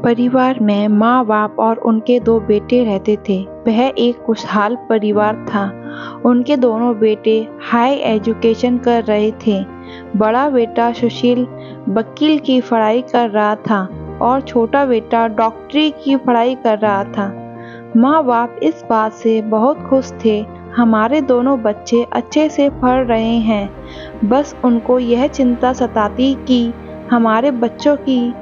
परिवार में माँ बाप और उनके दो बेटे रहते थे। वह एक खुशहाल परिवार था। उनके दोनों बेटे हाई एजुकेशन कर रहे थे। बड़ा बेटा सुशील वकील की पढ़ाई कर रहा था और छोटा बेटा डॉक्टरी की पढ़ाई कर रहा था। माँ बाप इस बात से बहुत खुश थे, हमारे दोनों बच्चे अच्छे से पढ़ रहे हैं। बस उनको यह चिंता सताती कि हमारे बच्चों की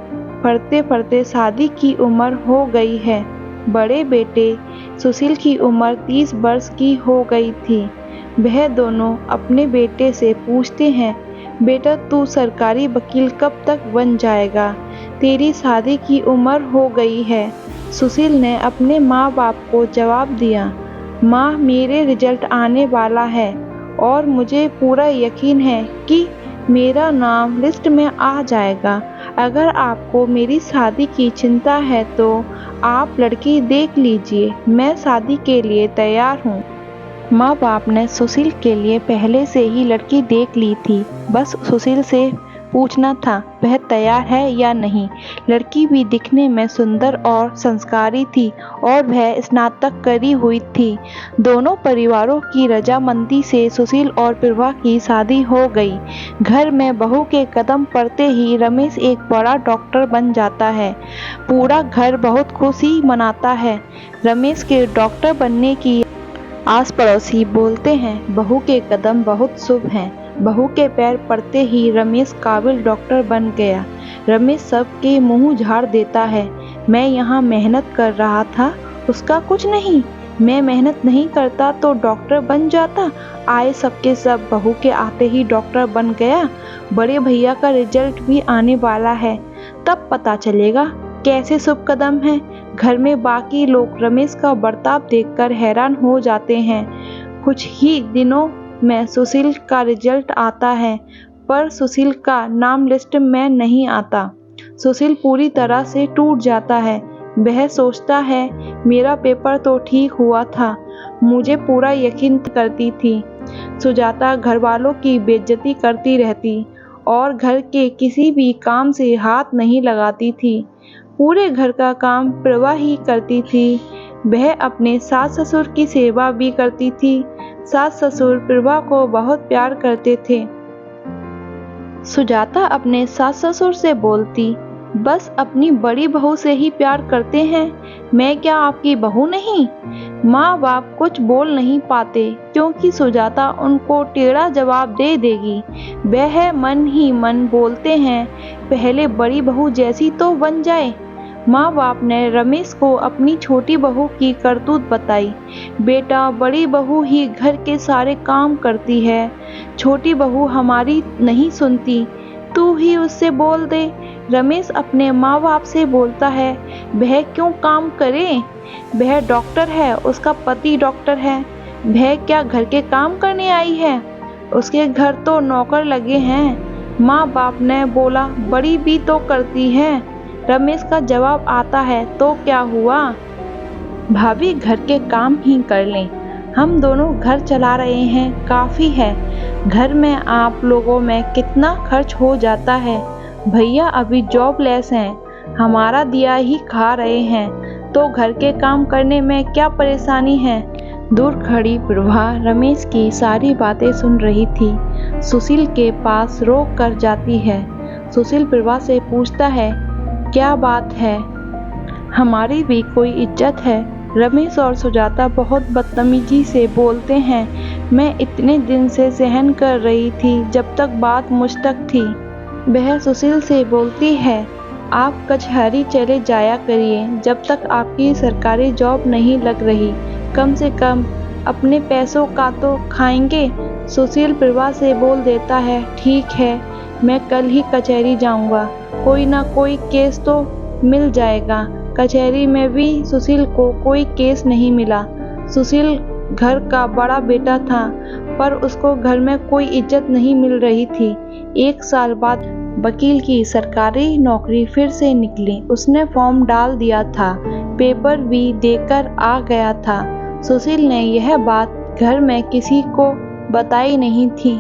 पढ़ते पढ़ते शादी की उम्र हो गई है। बड़े बेटे सुशील की उम्र 30 वर्ष की हो गई थी। वह दोनों अपने बेटे से पूछते हैं, बेटा तू सरकारी वकील कब तक बन जाएगा? तेरी शादी की उम्र हो गई है। सुशील ने अपने माँ बाप को जवाब दिया, माँ मेरे रिजल्ट आने वाला है और मुझे पूरा यकीन है कि मेरा नाम लिस्ट में आ जाएगा। अगर आपको मेरी शादी की चिंता है तो आप लड़की देख लीजिए, मैं शादी के लिए तैयार हूँ। माँ बाप ने सुशील के लिए पहले से ही लड़की देख ली थी। बस सुशील से पूछना था वह तैयार है या नहीं। लड़की भी दिखने में सुंदर और संस्कारी थी और वह स्नातक करी हुई थी। दोनों परिवारों की रजामंदी से सुशील और प्रभा की शादी हो गई। घर में बहू के कदम पड़ते ही रमेश एक बड़ा डॉक्टर बन जाता है। पूरा घर बहुत खुशी मनाता है। रमेश के डॉक्टर बनने की आस पड़ोसी बोलते हैं, बहू के कदम बहुत शुभ हैं। बहू के पैर पड़ते ही रमेश काबिल डॉक्टर बन गया। रमेश सबके मुंह झाड़ देता है, मैं यहाँ मेहनत कर रहा था, उसका कुछ नहीं। मैं मेहनत नहीं करता तो डॉक्टर बन जाता। आए सबके सब बहू के आते ही डॉक्टर बन गया। बड़े भैया का रिजल्ट भी आने वाला है, तब पता चलेगा कैसे शुभ कदम है। घर में बाकी लोग रमेश का बर्ताव देखकर हैरान हो जाते हैं। कुछ ही दिनों में सुशील का रिजल्ट आता है, पर सुशील का नाम लिस्ट में नहीं आता। सुशील पूरी तरह से टूट जाता है। वह सोचता है, मेरा पेपर तो ठीक हुआ था, मुझे पूरा यकीन करती थी। सुजाता घर वालों की बेइज्जती करती रहती और घर के किसी भी काम से हाथ नहीं लगाती थी। पूरे घर का काम प्रभा ही करती थी। वह अपने सास ससुर की सेवा भी करती थी। सास ससुर प्रभा को बहुत प्यार करते थे। सुजाता अपने सास ससुर से बोलती, बस अपनी बड़ी बहू से ही प्यार करते हैं, मैं क्या आपकी बहू नहीं? माँ बाप कुछ बोल नहीं पाते क्योंकि सुजाता उनको टेढ़ा जवाब दे देगी। वह मन ही मन बोलते हैं, पहले बड़ी बहू जैसी तो बन जाए। माँ बाप ने रमेश को अपनी छोटी बहू की करतूत बताई। बेटा बड़ी बहू ही घर के सारे काम करती है, छोटी बहू हमारी नहीं सुनती, तू ही उससे बोल दे। रमेश अपने माँ बाप से बोलता है, वह क्यों काम करे? वह डॉक्टर है, उसका पति डॉक्टर है, वह क्या घर के काम करने आई है? उसके घर तो नौकर लगे हैं। माँ बाप ने बोला, बड़ी भी तो करती है। रमेश का जवाब आता है, तो क्या हुआ? भाभी घर के काम ही कर लें, हम दोनों घर चला रहे हैं, काफ़ी है। घर में आप लोगों में कितना खर्च हो जाता है। भैया अभी जॉबलेस हैं, हमारा दिया ही खा रहे हैं, तो घर के काम करने में क्या परेशानी है? दूर खड़ी प्रभा रमेश की सारी बातें सुन रही थी। सुशील के पास रोक कर जाती है। सुशील प्रभा से पूछता है, क्या बात है? हमारी भी कोई इज्जत है। रमेश और सुजाता बहुत बदतमीजी से बोलते हैं, मैं इतने दिन से सहन कर रही थी जब तक बात मुझ तक थी। वह सुशील से बोलती है, आप कचहरी चले जाया करिए जब तक आपकी सरकारी जॉब नहीं लग रही, कम से कम अपने पैसों का तो खाएंगे। सुशील प्रभा से बोल देता है, ठीक है, मैं कल ही कचहरी जाऊंगा, कोई ना कोई केस तो मिल जाएगा। कचहरी में भी सुशील को कोई केस नहीं मिला। सुशील घर का बड़ा बेटा था, पर उसको घर में कोई इज्जत नहीं मिल रही थी। 1 साल बाद वकील की सरकारी नौकरी फिर से निकली। उसने फॉर्म डाल दिया था, पेपर भी देकर आ गया था। सुशील ने यह बात घर में किसी को बताई नहीं थी।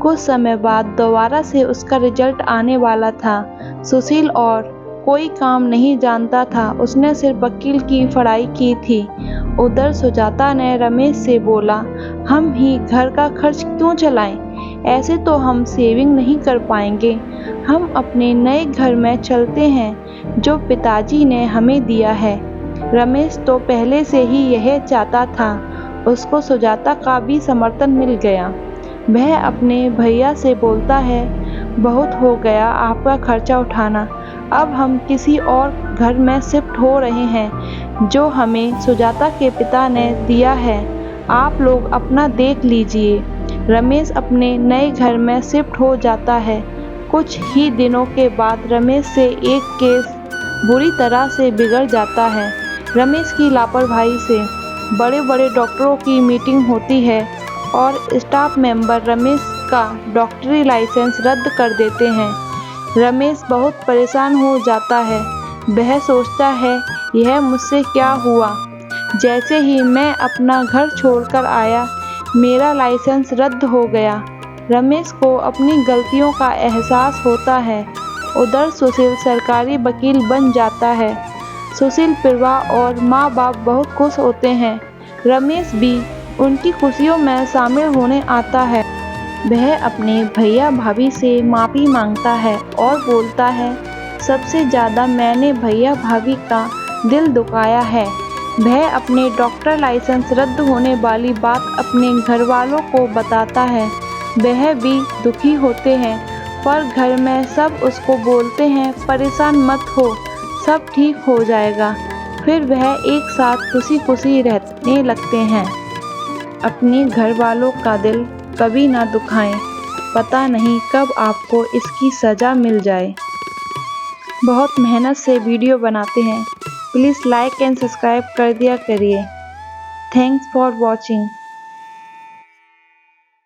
कुछ समय बाद दोबारा से उसका रिजल्ट आने वाला था। सुशील और कोई काम नहीं जानता था, उसने सिर्फ वकील की पढ़ाई की थी। उधर सुजाता ने रमेश से बोला, हम ही घर का खर्च क्यों चलाएं? ऐसे तो हम सेविंग नहीं कर पाएंगे। हम अपने नए घर में चलते हैं जो पिताजी ने हमें दिया है। रमेश तो पहले से ही यह चाहता था। उसको सुजाता का भी समर्थन मिल गया। वह अपने भैया से बोलता है, बहुत हो गया आपका खर्चा उठाना। अब हम किसी और घर में शिफ्ट हो रहे हैं जो हमें सुजाता के पिता ने दिया है। आप लोग अपना देख लीजिए। रमेश अपने नए घर में शिफ्ट हो जाता है। कुछ ही दिनों के बाद रमेश से एक केस बुरी तरह से बिगड़ जाता है। रमेश की लापरवाही से बड़े बड़े डॉक्टरों की मीटिंग होती है और स्टाफ मेंबर रमेश का डॉक्टरी लाइसेंस रद्द कर देते हैं। रमेश बहुत परेशान हो जाता है। वह सोचता है, यह मुझसे क्या हुआ? जैसे ही मैं अपना घर छोड़कर आया, मेरा लाइसेंस रद्द हो गया। रमेश को अपनी गलतियों का एहसास होता है। उधर सुशील सरकारी वकील बन जाता है। सुशील परिवार और माँ बाप बहुत खुश होते हैं। रमेश भी उनकी खुशियों में शामिल होने आता है। वह अपने भैया भाभी से माफ़ी मांगता है और बोलता है, सबसे ज़्यादा मैंने भैया भाभी का दिल दुखाया है। वह अपने डॉक्टर लाइसेंस रद्द होने वाली बात अपने घर वालों को बताता है। वह भी दुखी होते हैं, पर घर में सब उसको बोलते हैं, परेशान मत हो, सब ठीक हो जाएगा। फिर वह एक साथ खुशी खुशी रहने लगते हैं। अपने घर वालों का दिल कभी ना दुखाएं, पता नहीं कब आपको इसकी सज़ा मिल जाए। बहुत मेहनत से वीडियो बनाते हैं, प्लीज़ लाइक एंड सब्सक्राइब कर दिया करिए। Thanks for watching.